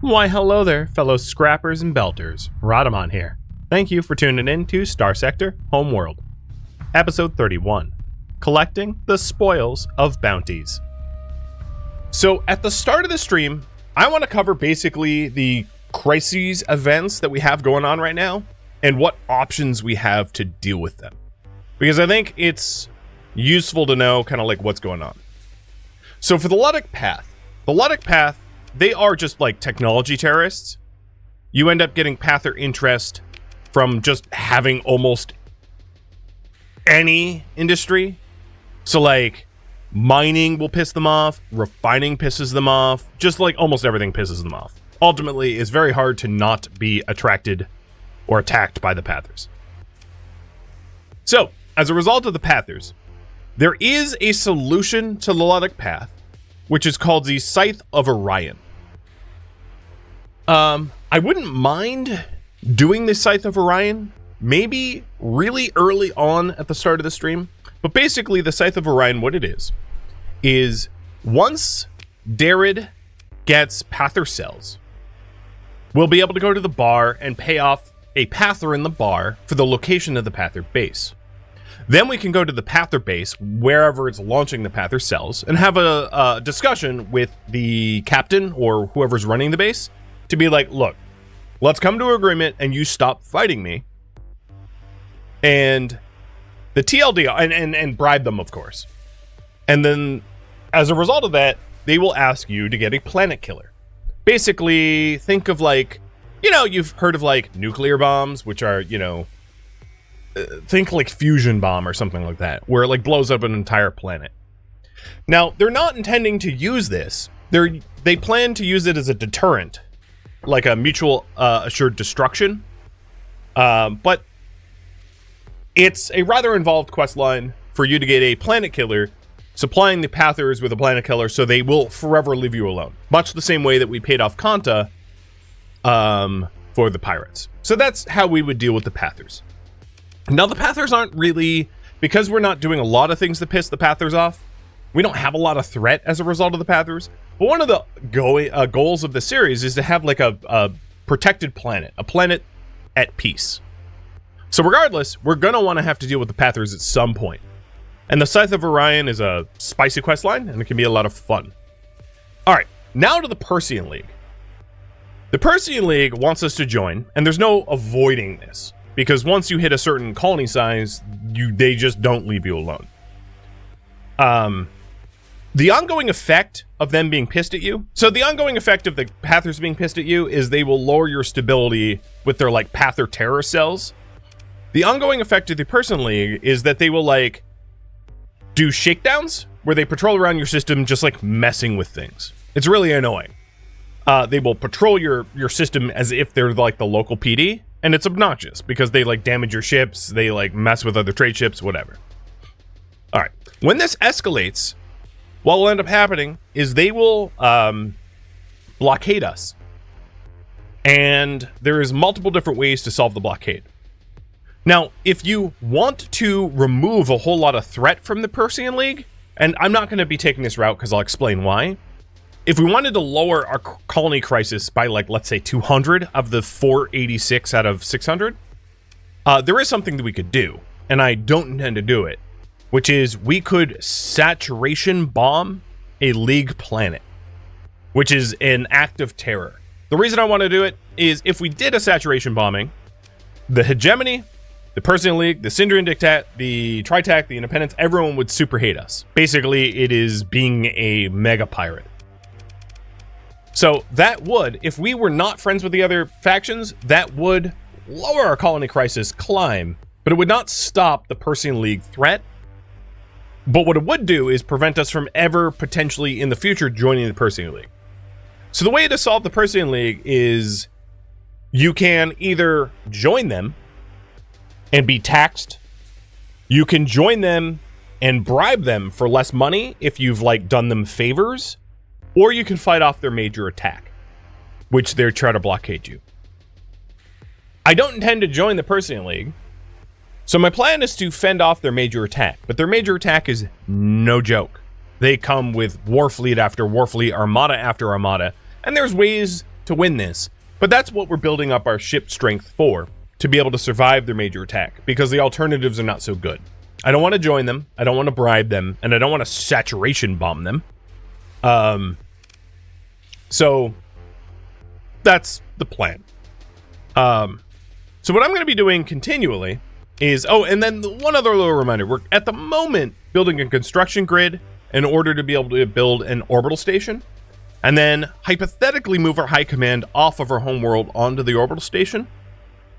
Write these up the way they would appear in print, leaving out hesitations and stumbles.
Why hello there, fellow scrappers and belters. Rodamon here. Thank you for tuning in to Starsector Homeworld. Episode 31. Collecting the Spoils of Bounties. So at the start of the stream, I want to cover basically the crises events that we have going on right now and what options we have to deal with them. Because I think it's useful to know kind of like what's going on. So for the Luddic Path, they are just like technology terrorists. You end up getting Pather interest from just having almost any industry. So like mining will piss them off, refining pisses them off, just like almost everything pisses them off. Ultimately, it's very hard to not be attracted or attacked by the Pathers. So, as a result of the Pathers, there is a solution to the Luddic Path, which is called the Scythe of Orion. I wouldn't mind doing the Scythe of Orion, maybe really early on at the start of the stream, but basically the Scythe of Orion, what it is once Darid gets Pather cells, we'll be able to go to the bar and pay off a Pather in the bar for the location of the Pather base. Then we can go to the Pather base, wherever it's launching the Pather cells, and have a discussion with the captain or whoever's running the base to be like, look, let's come to an agreement and you stop fighting me. And the TLD, and bribe them, of course. And then, as a result of that, they will ask you to get a planet killer. Basically, think of like, you've heard of like nuclear bombs, which are, think like fusion bomb or something like that, where it like blows up an entire planet. Now, they're not intending to use this. They plan to use it as a deterrent, like a mutual assured destruction. But it's a rather involved quest line for you to get a planet killer, supplying the Pathers with a planet killer so they will forever leave you alone. Much the same way that we paid off Kanta for the pirates. So that's how we would deal with the Pathers. Now, the Pathers aren't really, because we're not doing a lot of things to piss the Pathers off, we don't have a lot of threat as a result of the Pathers. But one of the goals of the series is to have like a protected planet, a planet at peace. So regardless, we're going to want to have to deal with the Pathers at some point. And the Scythe of Orion is a spicy quest line, and it can be a lot of fun. All right, now to the Persean League. The Persean League wants us to join, and there's no avoiding this, because once you hit a certain colony size, they just don't leave you alone. The ongoing effect of them being pissed at you, so the ongoing effect of the Pathers being pissed at you is they will lower your stability with their like Pather terror cells. The ongoing effect of the Persean League is that they will like do shakedowns where they patrol around your system just like messing with things. It's really annoying. They will patrol your system as if they're like the local PD, and it's obnoxious because they like damage your ships, they like mess with other trade ships, whatever. All right, when this escalates, what will end up happening is they will blockade us, and there is multiple different ways to solve the blockade. Now, if you want to remove a whole lot of threat from the Persean League, and I'm not going to be taking this route because I'll explain why. If we wanted to lower our colony crisis by like, let's say 200 of the 486 out of 600, there is something that we could do, and I don't intend to do it, which is we could saturation bomb a League planet, which is an act of terror. The reason I want to do it is if we did a saturation bombing, the hegemony, the Persean League, the Syndrian Dictat, the Tritac, the Independents, everyone would super hate us. Basically, it is being a mega pirate. So that would, if we were not friends with the other factions, that would lower our colony crisis climb, but it would not stop the Persean League threat. But what it would do is prevent us from ever potentially in the future joining the Persean League. So the way to solve the Persean League is you can either join them and be taxed. You can join them and bribe them for less money if you've like done them favors, or you can fight off their major attack, which they're trying to blockade you. I don't intend to join the Persean League, so my plan is to fend off their major attack, but their major attack is no joke. They come with Warfleet after Warfleet, Armada after Armada, and there's ways to to win this, but that's what we're building up our ship strength for, to be able to survive their major attack, because the alternatives are not so good. I don't want to join them, I don't want to bribe them, and I don't want to saturation bomb them. So that's the plan. So what I'm going to be doing continually is, oh, and then one other little reminder, we're at the moment building a construction grid in order to be able to build an orbital station, and then hypothetically move our high command off of our home world onto the orbital station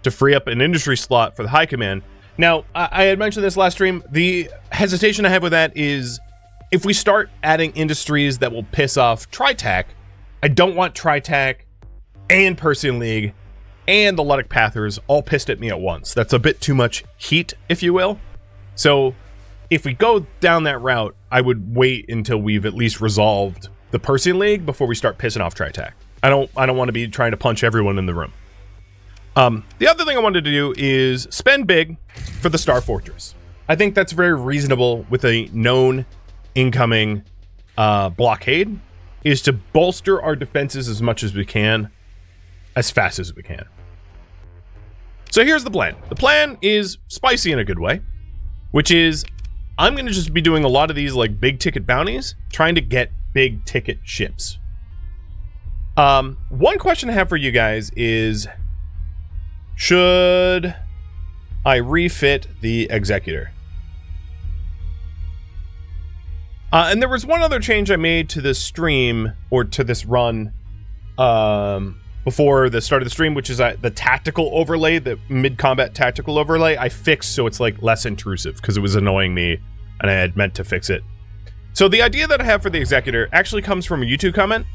to free up an industry slot for the high command. Now, I had mentioned this last stream. The hesitation I have with that is if we start adding industries that will piss off Tritac, I don't want Tritac and Persian League and the Ludic Pathers all pissed at me at once. That's a bit too much heat, if you will. So if we go down that route, I would wait until we've at least resolved the Persian League before we start pissing off Tritac. I don't want to be trying to punch everyone in the room. The other thing I wanted to do is spend big for the Star Fortress. I think that's very reasonable with a known incoming blockade, is to bolster our defenses as much as we can, as fast as we can. So here's the plan. The plan is spicy in a good way, which is I'm going to just be doing a lot of these like big ticket bounties, trying to get big ticket ships. One question I have for you guys is, should I refit the executor? And there was one other change I made to this stream, or to this run, before the start of the stream, which is the tactical overlay, the mid-combat tactical overlay, I fixed so it's like less intrusive, because it was annoying me, and I had meant to fix it. So the idea that I have for the executor actually comes from a YouTube comment,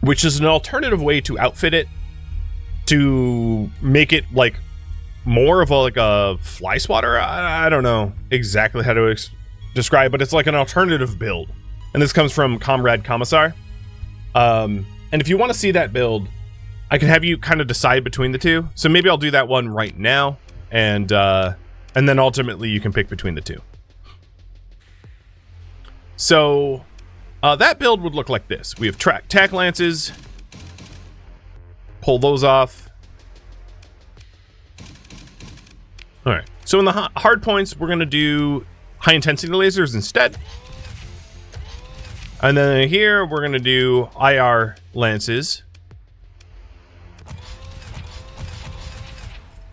which is an alternative way to outfit it, to make it like more of a fly swatter. I don't know exactly how to describe, but it's like an alternative build. And this comes from Comrade Commissar. And if you want to see that build, I can have you kind of decide between the two. So maybe I'll do that one right now, and then ultimately you can pick between the two. So that build would look like this. We have tack lances. Pull those off. All right. So in the hard points, we're going to do high intensity lasers instead. And then here, we're going to do IR lances.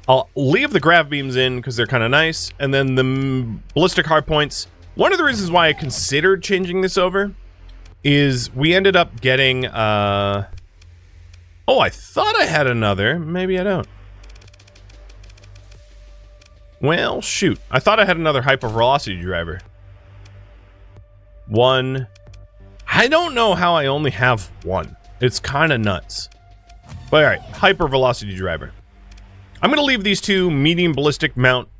I'll leave the grav beams in because they're kind of nice. And then the ballistic hard points. One of the reasons why I considered changing this over is we ended up getting... Oh, I thought I had another. Maybe I don't. Well, shoot. I thought I had another hypervelocity driver. One. I don't know how I only have one. It's kind of nuts. But alright, hypervelocity driver. I'm going to leave these two medium ballistic mount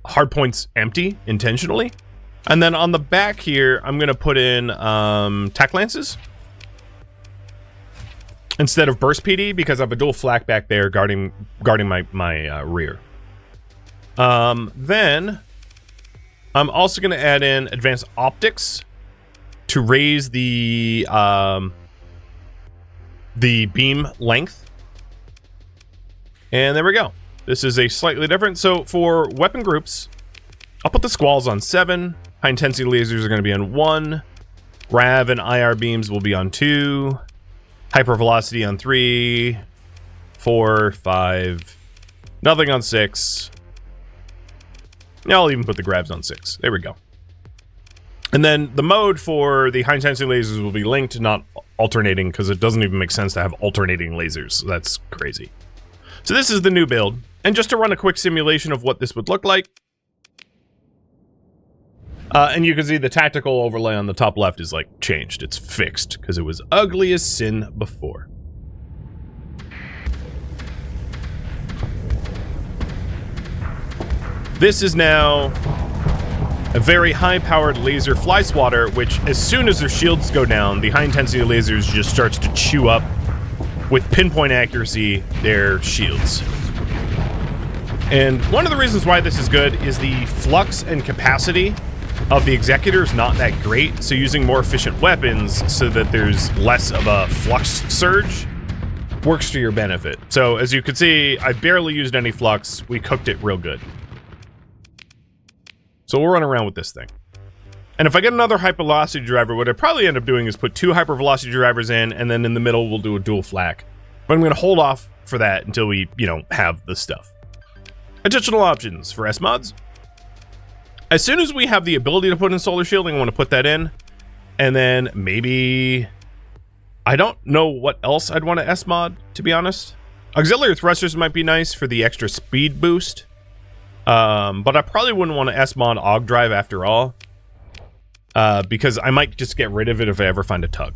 hardpoints empty, intentionally. And then on the back here, I'm going to put in tack lances instead of burst PD, because I have a dual flak back there guarding my rear. Then I'm also going to add in advanced optics to raise the beam length. And there we go. This is a slightly different. So for weapon groups, I'll put the squalls on 7. High intensity lasers are going to be on 1. Grav and IR beams will be on 2. Hypervelocity on 3, 4, 5. Nothing on 6. I'll even put the gravs on 6. There we go. And then the mode for the high intensity lasers will be linked, not alternating, because it doesn't even make sense to have alternating lasers. That's crazy. So this is the new build. And just to run a quick simulation of what this would look like. And you can see the tactical overlay on the top left is like changed. It's fixed because it was ugly as sin before. This is now a very high-powered laser fly swatter, which as soon as their shields go down, the high-intensity lasers just starts to chew up with pinpoint accuracy their shields. And one of the reasons why this is good is the flux and capacity of the executor is not that great, so using more efficient weapons so that there's less of a flux surge works to your benefit. So as you can see, I barely used any flux. We cooked it real good. So we'll run around with this thing. And if I get another hypervelocity driver, what I probably end up doing is put 2 hypervelocity drivers in, and then in the middle we'll do a dual flak. But I'm going to hold off for that until we, you know, have the stuff. Additional options for S-mods. As soon as we have the ability to put in solar shielding, I want to put that in. And then maybe... I don't know what else I'd want to S-mod, to be honest. Auxiliary thrusters might be nice for the extra speed boost. But I probably wouldn't want to S-mod AUG drive after all. Because I might just get rid of it if I ever find a tug.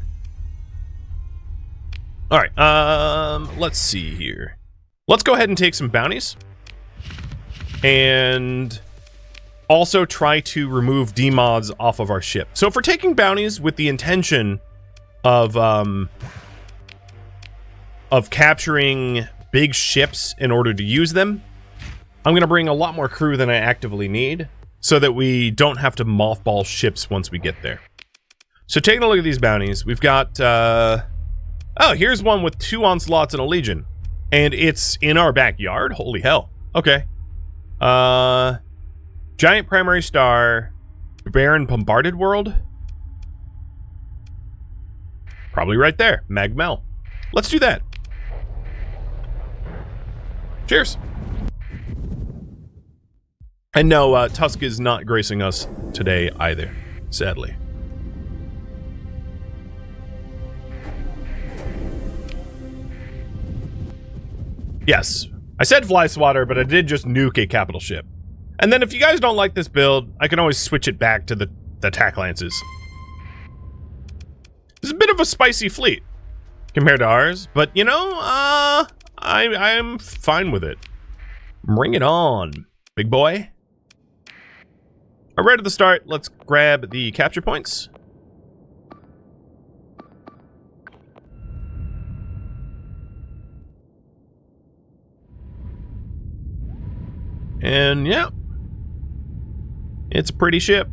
Alright, let's see here. Let's go ahead and take some bounties. And also try to remove demods off of our ship. So if we're taking bounties with the intention of capturing big ships in order to use them, I'm going to bring a lot more crew than I actively need so that we don't have to mothball ships once we get there. So taking a look at these bounties, we've got... oh, here's one with 2 onslaughts and a legion. And it's in our backyard? Holy hell. Okay. Giant primary star, barren bombarded world. Probably right there. Magmel. Let's do that. Cheers. And no, Tusk is not gracing us today either, sadly. Yes, I said fly swatter, but I did just nuke a capital ship. And then if you guys don't like this build, I can always switch it back to the attack lances. It's a bit of a spicy fleet compared to ours, but you know, I'm fine with it. Bring it on, big boy. All right, at the start, let's grab the capture points. And yeah, it's a pretty ship.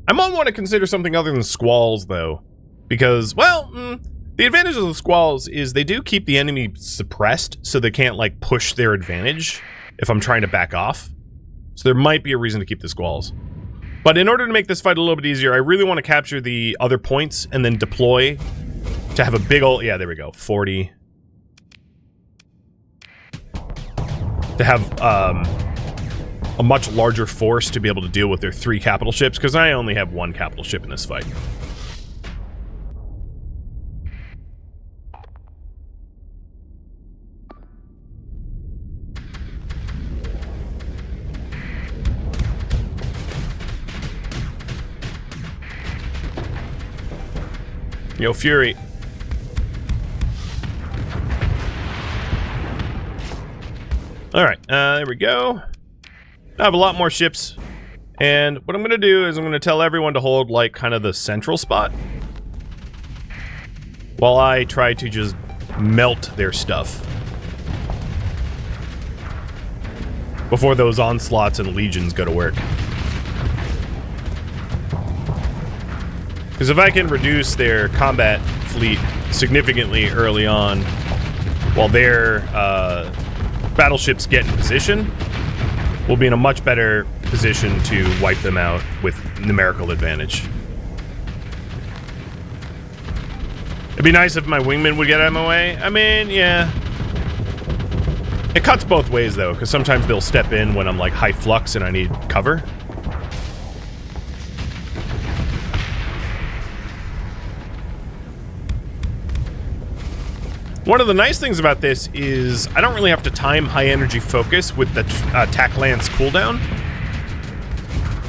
I might want to consider something other than squalls, though, because, well, the advantage of the squalls is they do keep the enemy suppressed, so they can't, like, push their advantage if I'm trying to back off. So there might be a reason to keep the squalls. But in order to make this fight a little bit easier, I really want to capture the other points and then deploy to have a big ol'... Yeah, there we go. 40. To have a much larger force to be able to deal with their 3 capital ships, because I only have 1 capital ship in this fight. Yo, Fury. Alright, there we go. I have a lot more ships. And what I'm going to do is I'm going to tell everyone to hold, like, kind of the central spot. While I try to just melt their stuff. Before those onslaughts and legions go to work. Because if I can reduce their combat fleet significantly early on, while their battleships get in position, we'll be in a much better position to wipe them out with numerical advantage. It'd be nice if my wingmen would get out of my way. I mean, yeah. It cuts both ways, though, because sometimes they'll step in when I'm, like, high flux and I need cover. One of the nice things about this is I don't really have to time high energy focus with the attack lance cooldown.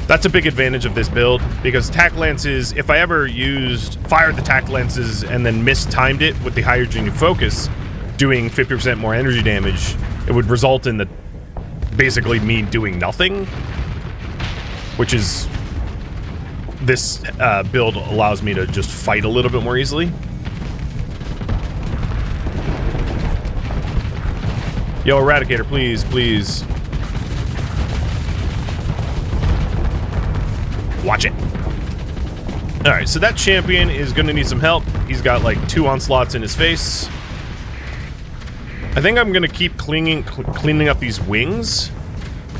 That's a big advantage of this build, because attack lances, if I ever fired the attack lances and then mistimed it with the high energy focus, doing 50% more energy damage, it would result in basically me doing nothing, which is, this build allows me to just fight a little bit more easily. Yo, Eradicator, please, please. Watch it. Alright, so that champion is gonna need some help. He's got like 2 onslaughts in his face. I think I'm gonna keep cleaning up these wings.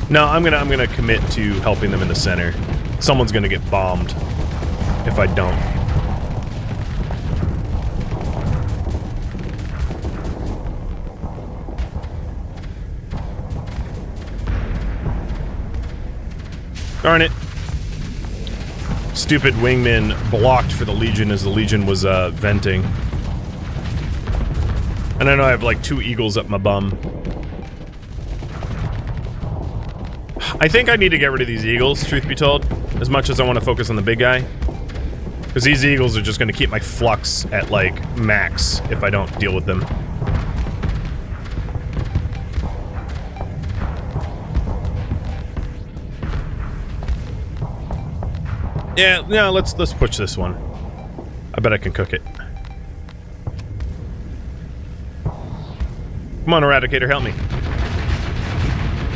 No, I'm gonna commit to helping them in the center. Someone's gonna get bombed if I don't. Darn it. Stupid wingman blocked for the Legion as the Legion was venting. And I know I have like 2 eagles up my bum. I think I need to get rid of these eagles, truth be told, as much as I want to focus on the big guy. Because these eagles are just going to keep my flux at like max if I don't deal with them. Yeah, let's push this one. I bet I can cook it. Come on, Eradicator, help me.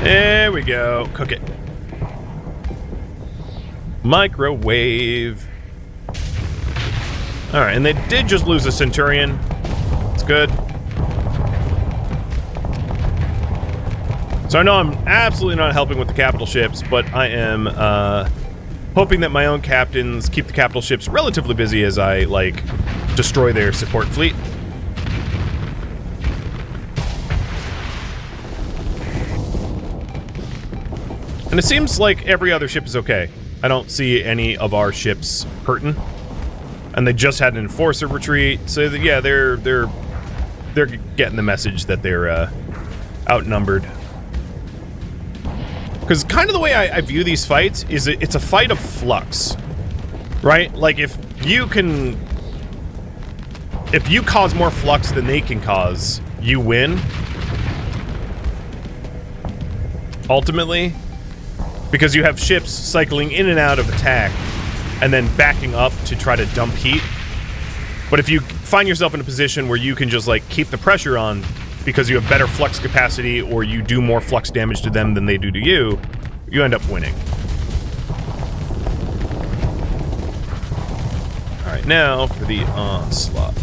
There we go. Cook it. Microwave. Alright, and they did just lose a Centurion. It's good. So I know I'm absolutely not helping with the capital ships, but I am, hoping that my own captains keep the capital ships relatively busy as I, like, destroy their support fleet. And it seems like every other ship is okay. I don't see any of our ships hurting. And they just had an enforcer retreat, so that, yeah, they're getting the message that they're outnumbered. Because kind of the way I view these fights is it's a fight of flux, right? Like if you cause more flux than they can cause, you win. Ultimately, because you have ships cycling in and out of attack and then backing up to try to dump heat. But if you find yourself in a position where you can just like keep the pressure on because you have better flux capacity or you do more flux damage to them than they do to you, you end up winning. Alright, now for the onslaught.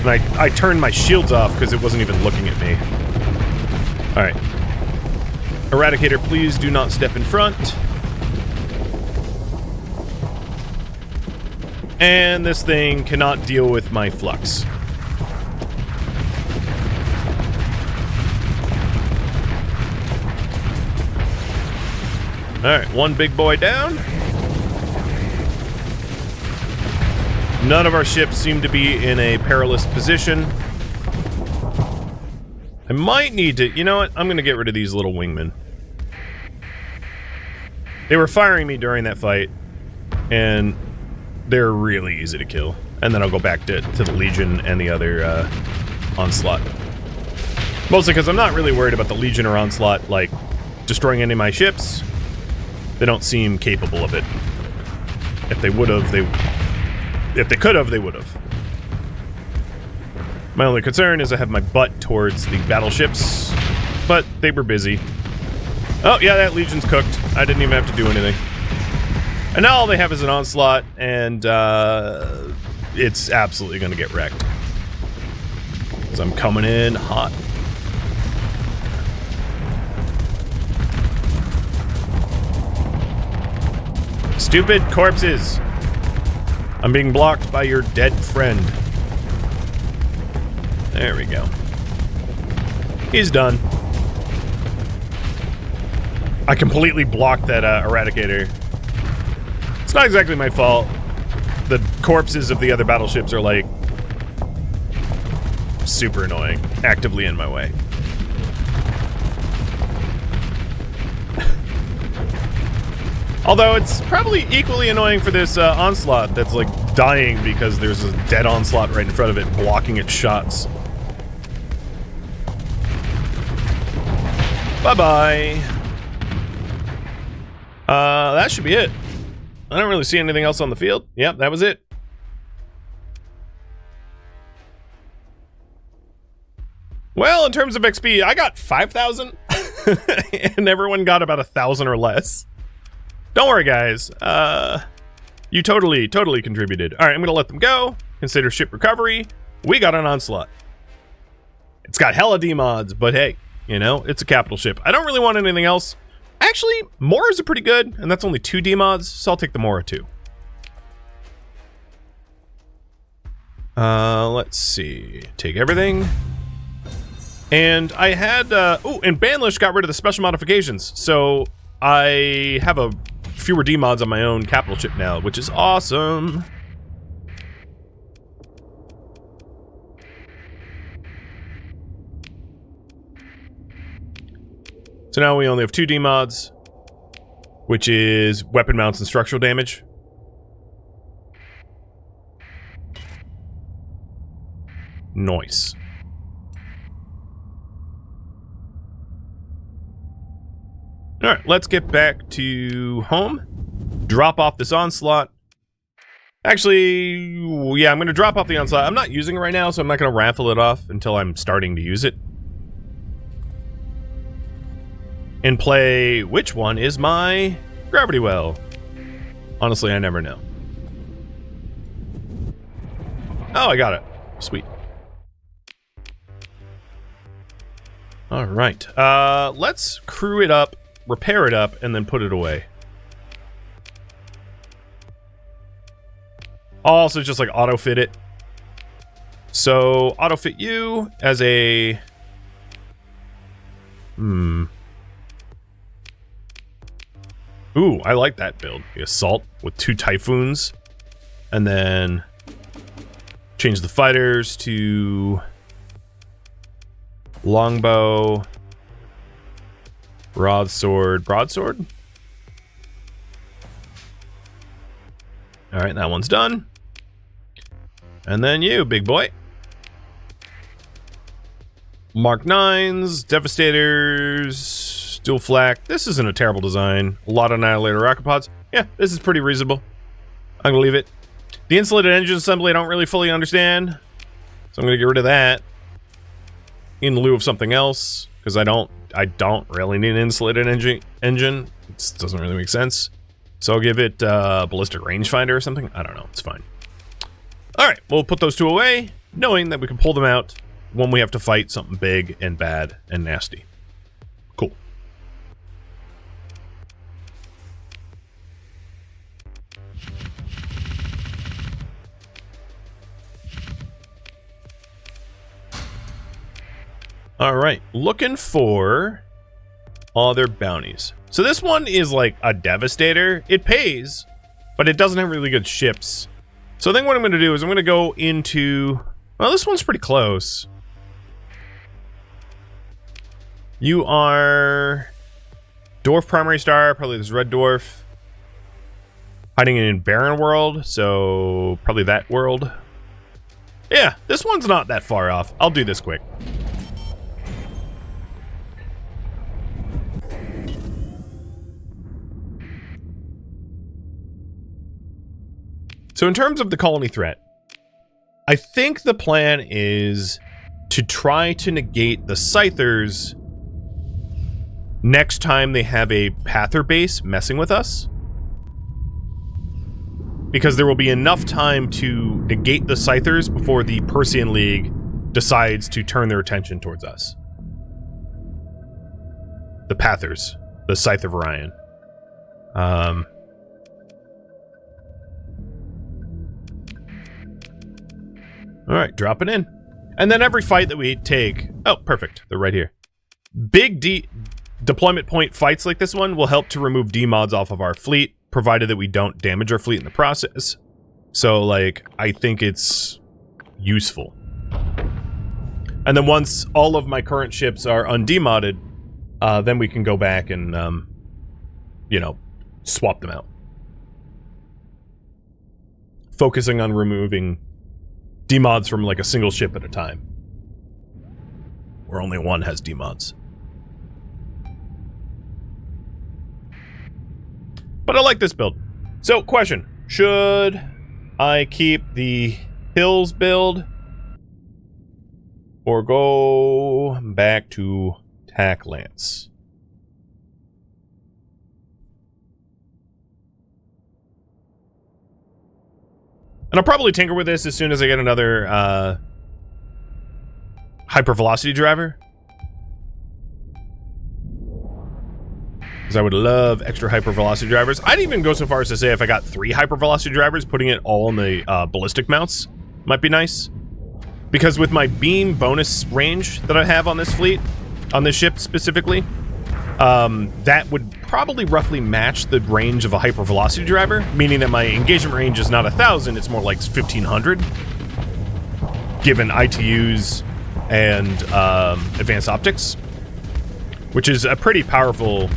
And I turned my shields off because it wasn't even looking at me. Alright. Eradicator, please do not step in front. And this thing cannot deal with my flux. Alright, one big boy down. None of our ships seem to be in a perilous position. I might need to... You know what? I'm going to get rid of these little wingmen. They were firing me during that fight, and they're really easy to kill. And then I'll go back to the Legion and the other onslaught. Mostly because I'm not really worried about the Legion or onslaught, like, destroying any of my ships. They don't seem capable of it. If they would have, if they could have, they would have. My only concern is I have my butt towards the battleships, but they were busy. Oh, yeah, that Legion's cooked. I didn't even have to do anything. And now all they have is an onslaught, and it's absolutely going to get wrecked. Because I'm coming in hot. Stupid corpses! I'm being blocked by your dead friend. There we go. He's done. I completely blocked that Eradicator. It's not exactly my fault. The corpses of the other battleships are, like, super annoying. Actively in my way. Although it's probably equally annoying for this onslaught that's, like, dying because there's a dead onslaught right in front of it blocking its shots. Bye-bye. That should be it. I don't really see anything else on the field. Yep, that was it. Well, in terms of XP, I got 5,000. and everyone got about 1,000 or less. Don't worry, guys. You totally contributed. All right, I'm going to let them go. Consider ship recovery. We got an onslaught. It's got hella D-mods, but hey, you know, it's a capital ship. I don't really want anything else. Actually, Moras are pretty good, and that's only 2 D-mods, so I'll take the Mora too. Let's see. Take everything. And I had, and Banlish got rid of the special modifications, so I have a fewer D-mods on my own capital ship now, which is awesome. So now we only have 2 D-mods, which is weapon mounts and structural damage. Nice. Alright, let's get back to home. Drop off this onslaught. Actually, yeah, I'm going to drop off the onslaught. I'm not using it right now, so I'm not going to raffle it off until I'm starting to use it. And play which one is my gravity well. Honestly, I never know. Oh, I got it. Sweet. All right. Let's crew it up, repair it up, and then put it away. I'll also just like auto fit it. So auto fit you as a Ooh, I like that build. The assault with 2 typhoons. And then change the fighters to longbow, broadsword. Broadsword? Alright, that one's done. And then you, big boy. Mark 9s, Devastators, dual flak. This isn't a terrible design. A lot of Annihilator rocket pods. Yeah, this is pretty reasonable. I'm gonna leave it. The insulated engine assembly I don't really fully understand, so I'm gonna get rid of that in lieu of something else, because I don't really need an insulated engine. It doesn't really make sense. So I'll give it ballistic rangefinder or something. I don't know. It's fine. All right, we'll put those 2 away, knowing that we can pull them out when we have to fight something big and bad and nasty. Cool. All right, looking for other bounties. So this one is like a Devastator. It pays, but it doesn't have really good ships. So I think what I'm going to do is I'm going to go into... Well, this one's pretty close. You are... Dwarf Primary Star, probably this Red Dwarf. Hiding in Barren World, so probably that world. Yeah, this one's not that far off. I'll do this quick. So in terms of the colony threat, I think the plan is to try to negate the Scythers next time they have a Pather base messing with us. Because there will be enough time to negate the Scythers before the Persean League decides to turn their attention towards us. The Pathers, the Scythe of Orion. Alright, drop it in. And then every fight that we take... Oh, perfect. They're right here. Big deployment point fights like this one will help to remove D-mods off of our fleet, provided that we don't damage our fleet in the process. So, like, I think it's useful. And then once all of my current ships are undemodded, then we can go back and, you know, swap them out. Focusing on removing D-mods from like a single ship at a time, where only one has D-mods. But I like this build. So, question. Should I keep the Hills build or go back to Tack Lance? And I'll probably tinker with this as soon as I get another hypervelocity driver. Because I would love extra hypervelocity drivers. I'd even go so far as to say if I got 3 hypervelocity drivers, putting it all on the ballistic mounts might be nice. Because with my beam bonus range that I have on this fleet, on this ship specifically, that would probably roughly match the range of a hypervelocity driver, meaning that my engagement range is not 1,000, it's more like 1,500, given ITUs and advanced optics, which is a pretty powerful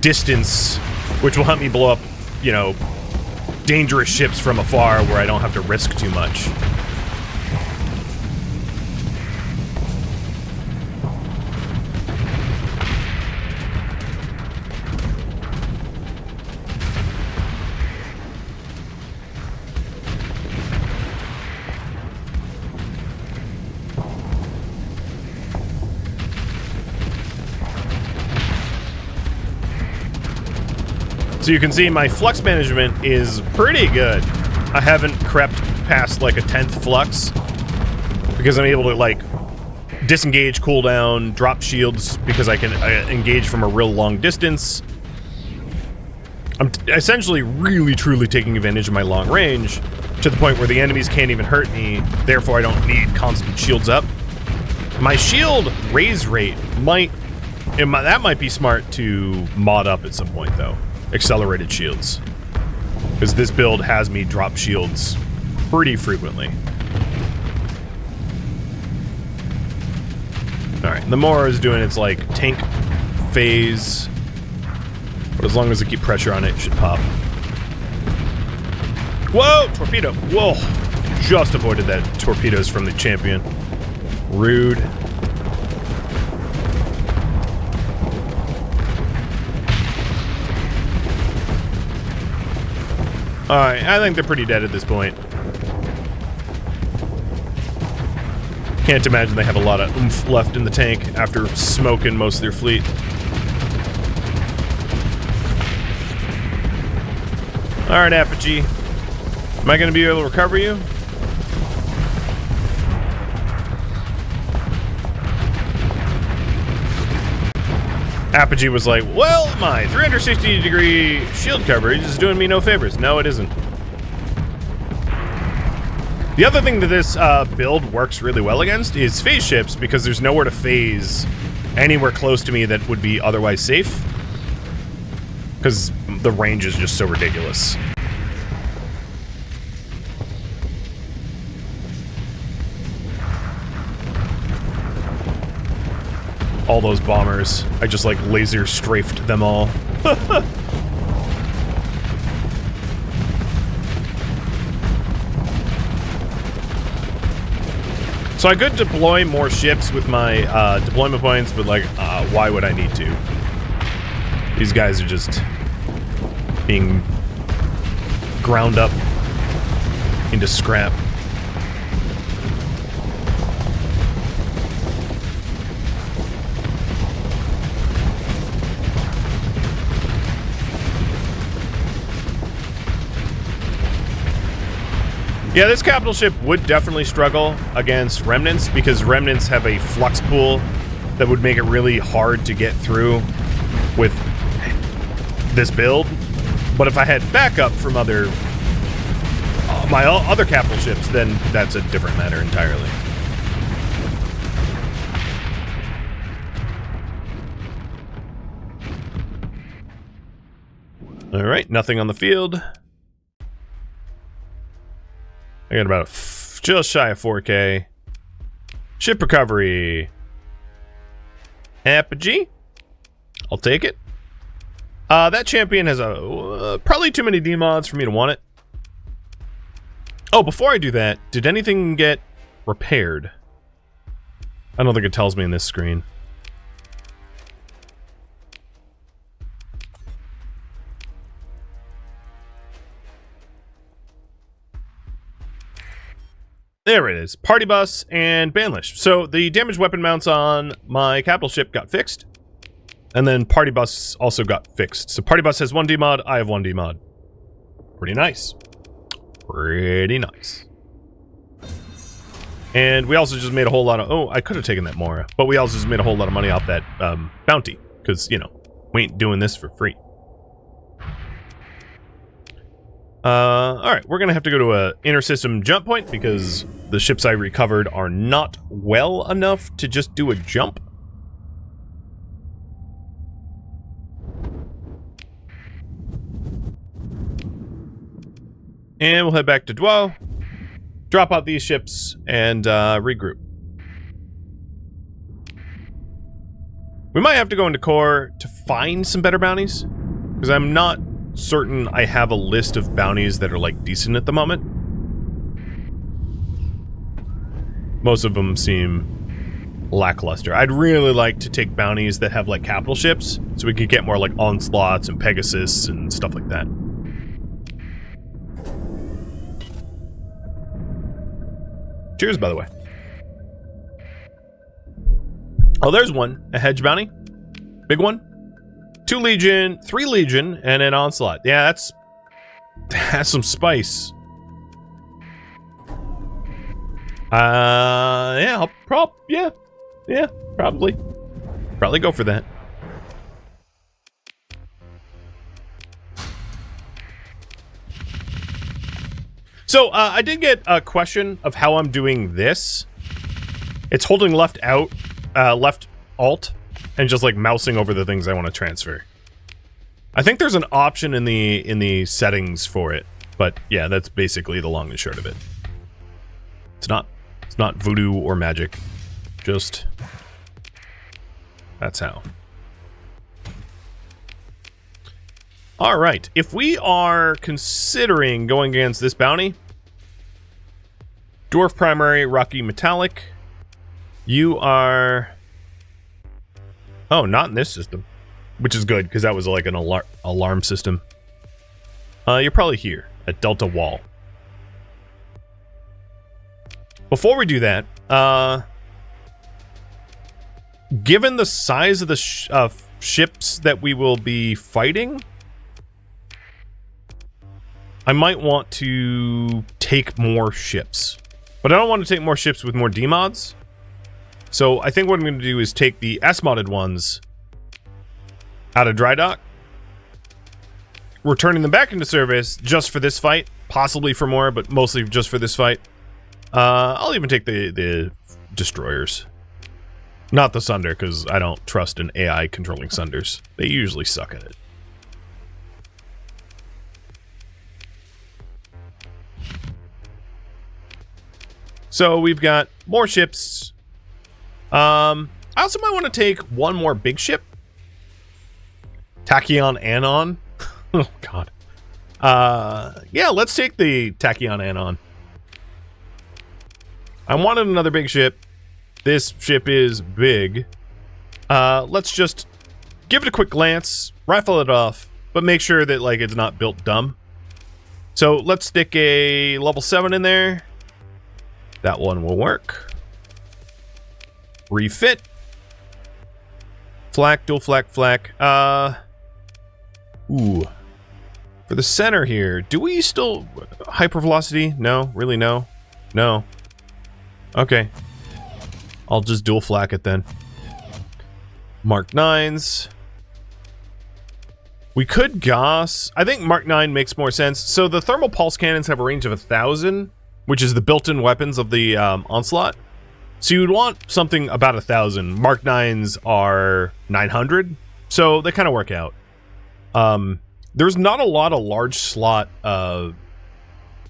distance, which will help me blow up, you know, dangerous ships from afar where I don't have to risk too much. So you can see my flux management is pretty good. I haven't crept past like a 10th flux because I'm able to like disengage, cooldown, drop shields because I can engage from a real long distance. I'm essentially really truly taking advantage of my long range to the point where the enemies can't even hurt me, therefore I don't need constant shields up. My shield raise rate that might be smart to mod up at some point though. Accelerated shields, because this build has me drop shields pretty frequently. Alright, the Mora is doing its like tank phase, but as long as I keep pressure on it, it should pop. Whoa! Torpedo! Whoa! Just avoided that torpedoes from the champion. Rude. Alright, I think they're pretty dead at this point. Can't imagine they have a lot of oomph left in the tank after smoking most of their fleet. Alright, Apogee. Am I going to be able to recover you? Apogee was like, well, my 360-degree shield coverage is doing me no favors. No, it isn't. The other thing that this build works really well against is phase ships, because there's nowhere to phase anywhere close to me that would be otherwise safe. Because the range is just so ridiculous. All those bombers. I just like laser strafed them all. So I could deploy more ships with my deployment points, but like, why would I need to? These guys are just being ground up into scrap. Yeah, this capital ship would definitely struggle against remnants, because remnants have a flux pool that would make it really hard to get through with this build. But if I had backup from my other capital ships, then that's a different matter entirely. All right, nothing on the field. I got about just shy of 4K. Ship recovery. Apogee. I'll take it. That champion has probably too many demods for me to want it. Oh, before I do that, did anything get repaired? I don't think it tells me in this screen. There it is. Party bus and Banlish. So the damaged weapon mounts on my capital ship got fixed. And then party bus also got fixed. So party bus has 1 demod, I have 1 demod. Pretty nice. Pretty nice. And we also just made a whole lot of... Oh, I could have taken that more. But we also just made a whole lot of money off that bounty. Because, you know, we ain't doing this for free. Alright, we're going to have to go to a inner system jump point because the ships I recovered are not well enough to just do a jump. And we'll head back to Dwell, drop out these ships, and regroup. We might have to go into core to find some better bounties, because I'm not certain I have a list of bounties that are, like, decent at the moment. Most of them seem lackluster. I'd really like to take bounties that have, like, capital ships, so we could get more, like, onslaughts and Pegasus and stuff like that. Cheers, by the way. Oh, there's one. A hedge bounty. Big one. 2 Legion, 3 Legion, and an onslaught. Yeah, that's some spice. Yeah, probably go for that. So, I did get a question of how I'm doing this. It's holding left alt, and just like mousing over the things I want to transfer. I think there's an option in the settings for it, but yeah, that's basically the long and short of it. It's not voodoo or magic. Just that's how. All right, if we are considering going against this bounty, Dwarf Primary, Rocky Metallic, you are... Oh, not in this system, which is good, because that was like an alarm system. You're probably here, at Delta Wall. Before we do that, given the size of the ships that we will be fighting, I might want to take more ships. But I don't want to take more ships with more D-mods. So I think what I'm going to do is take the S-modded ones out of dry dock, returning them back into service just for this fight, possibly for more, but mostly just for this fight. I'll even take the destroyers. Not the Sunder, because I don't trust an AI controlling Sunders. They usually suck at it. So we've got more ships. I also might want to take one more big ship. Tachyon Anon. Oh, God. Yeah, let's take the Tachyon Anon. I wanted another big ship. This ship is big. Let's just give it a quick glance, rifle it off, but make sure that, like, it's not built dumb. So let's stick a level 7 in there. That one will work. Refit. Flak, dual flak. Ooh. For the center here, do we still... Hypervelocity? No? Really, no? No. Okay. I'll just dual flak it then. Mark 9s. We could Goss. I think Mark 9 makes more sense. So the thermal pulse cannons have a range of 1,000, which is the built-in weapons of the onslaught. So you'd want something about 1,000. Mark 9s are 900, so they kind of work out. There's not a lot of large slot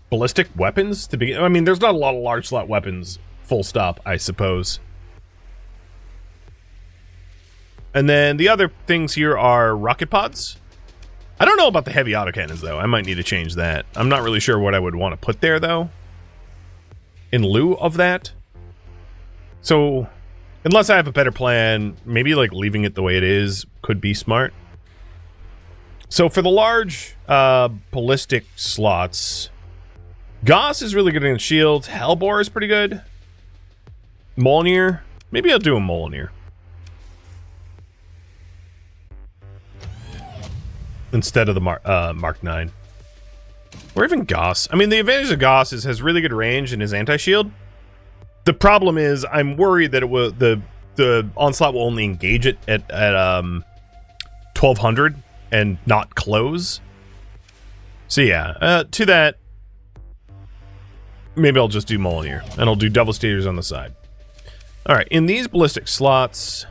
ballistic weapons to begin. I mean, there's not a lot of large slot weapons, full stop, I suppose. And then the other things here are rocket pods. I don't know about the heavy autocannons, though. I might need to change that. I'm not really sure what I would want to put there, though, in lieu of that. So, unless I have a better plan, maybe like leaving it the way it is could be smart. So for the large ballistic slots, Goss is really good in shields. Hellbore is pretty good. Molnir, maybe I'll do a Molnir instead of the Mark 9. Or even Goss. I mean, the advantage of Goss is has really good range and his anti-shield. The problem is I'm worried that it will the onslaught will only engage it at 1200 and not close. So yeah, to that, maybe I'll just do Molyneux and I'll do devastators on the side. All right, in these ballistic slots,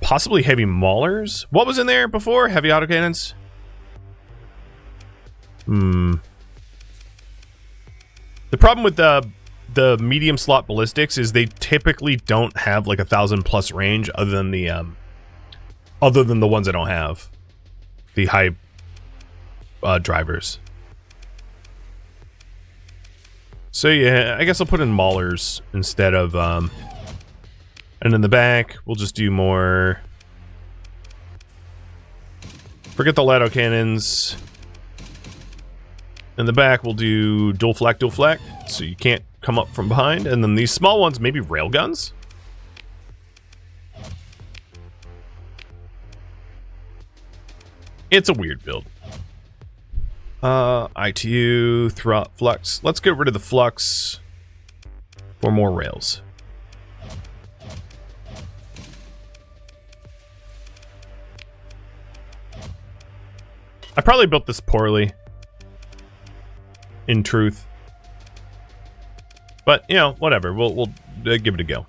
possibly heavy maulers. What was in there before? Heavy autocannons? The problem with the medium slot ballistics is they typically don't have like 1,000+ range other than the ones I don't have. The high drivers. So yeah, I guess I'll put in maulers instead of and in the back we'll just do more. Forget the Lato cannons. In the back we'll do dual flak, so you can't come up from behind. And then these small ones, maybe railguns. It's a weird build. ITU, Throt, Flux. Let's get rid of the Flux for more rails. I probably built this poorly, in truth. But, you know, whatever. We'll give it a go.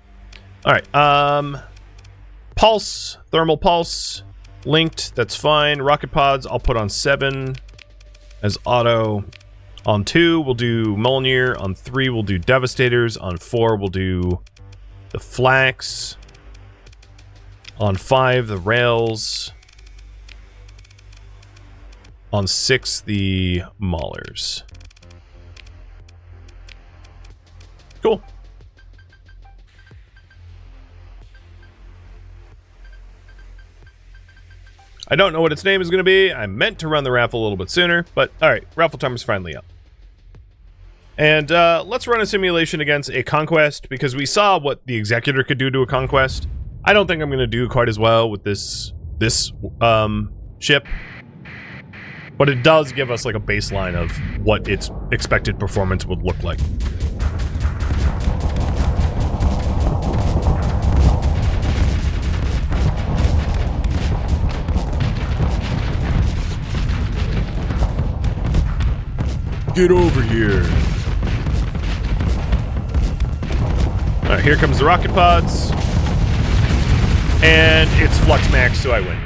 All right. Pulse, thermal pulse, linked. That's fine. Rocket pods, I'll put on 7 as auto. On 2, we'll do Molyneux. On 3, we'll do Devastators. On 4, we'll do the Flax. On 5, the Rails. On 6, the Maulers. Cool. I don't know what its name is going to be. I meant to run the raffle a little bit sooner, but all right, raffle time is finally up. And let's run a simulation against a conquest, because we saw what the executor could do to a conquest. I don't think I'm going to do quite as well with this ship, but it does give us like a baseline of what its expected performance would look like. Get over here. All right, here comes the rocket pods. And it's Flux Max, so I win.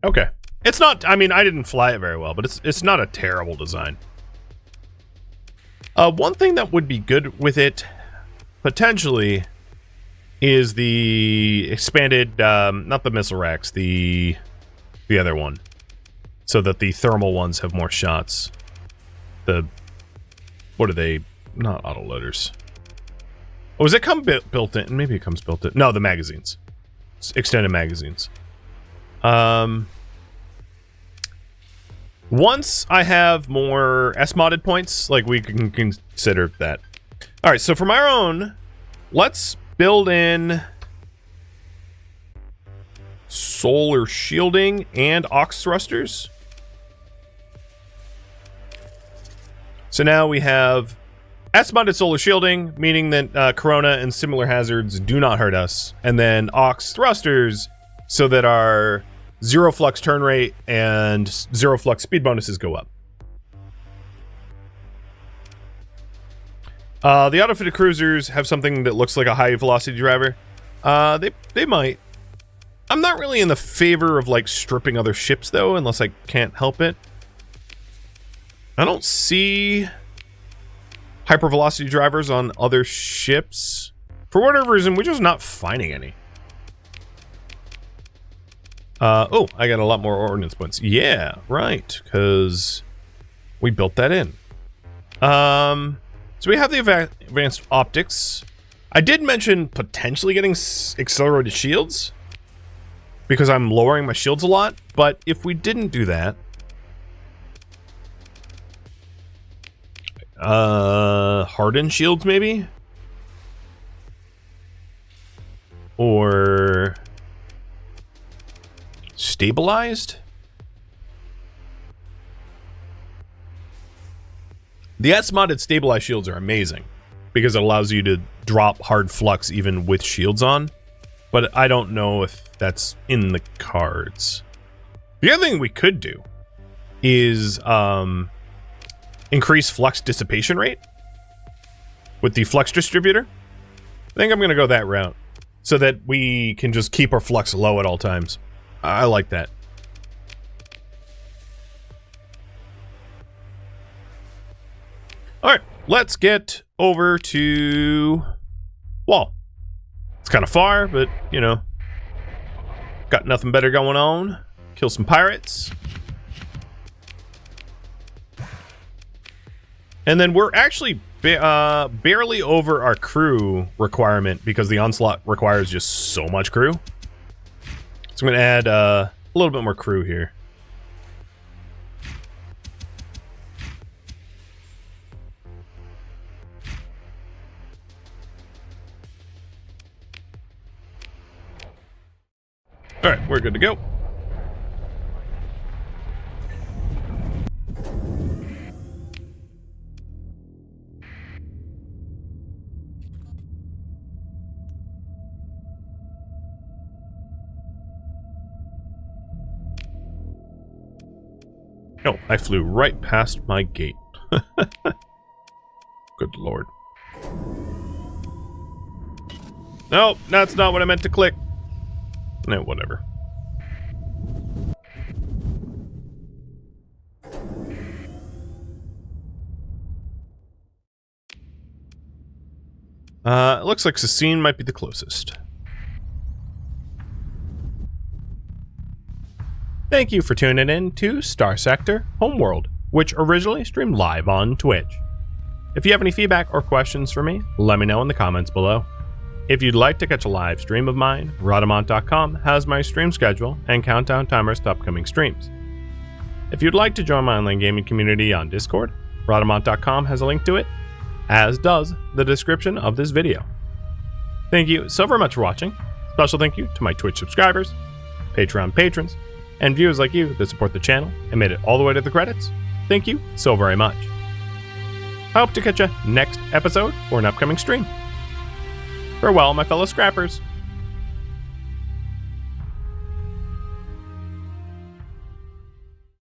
Okay. It's not, I mean, I didn't fly it very well, but it's not a terrible design. One thing that would be good with it, potentially, is the expanded, not the missile racks, the other one. So that the thermal ones have more shots. What are they? Not autoloaders. Oh, does it come built in? Maybe it comes built in. No, the magazines. It's extended magazines. Once I have more S-modded points, like, we can consider that. Alright, so for my own, let's build in solar shielding and ox thrusters. So now we have S-modded solar shielding, meaning that Corona and similar hazards do not hurt us. And then ox thrusters, so that our 0 flux turn rate and 0 flux speed bonuses go up. The auto-fitted cruisers have something that looks like a high velocity driver. They might. I'm not really in the favor of like stripping other ships though, unless I can't help it. I don't see hypervelocity drivers on other ships. For whatever reason, we're just not finding any. Oh, I got a lot more ordnance points. Yeah, right, because we built that in. So we have the advanced optics. I did mention potentially getting accelerated shields, because I'm lowering my shields a lot, but if we didn't do that, hardened shields maybe? Or stabilized? The S-modded stabilized shields are amazing because it allows you to drop hard flux even with shields on, but I don't know if that's in the cards. The other thing we could do is increase flux dissipation rate with the flux distributor. I think I'm going to go that route so that we can just keep our flux low at all times. I like that. All right, let's get over to Wall. It's kind of far, but, you know, got nothing better going on. Kill some pirates. And then we're actually barely over our crew requirement because the onslaught requires just so much crew. So I'm going to add a little bit more crew here. All right, we're good to go. Oh, I flew right past my gate. Good lord. No, that's not what I meant to click. No, whatever. It looks like Cecine might be the closest. Thank you for tuning in to Starsector Homeworld, which originally streamed live on Twitch. If you have any feedback or questions for me, let me know in the comments below. If you'd like to catch a live stream of mine, Rhodamont.com has my stream schedule and countdown timers to upcoming streams. If you'd like to join my online gaming community on Discord, Rhodamont.com has a link to it, as does the description of this video. Thank you so very much for watching. Special thank you to my Twitch subscribers, Patreon patrons, and viewers like you that support the channel and made it all the way to the credits. Thank you so very much. I hope to catch you next episode or an upcoming stream. Farewell, my fellow scrappers.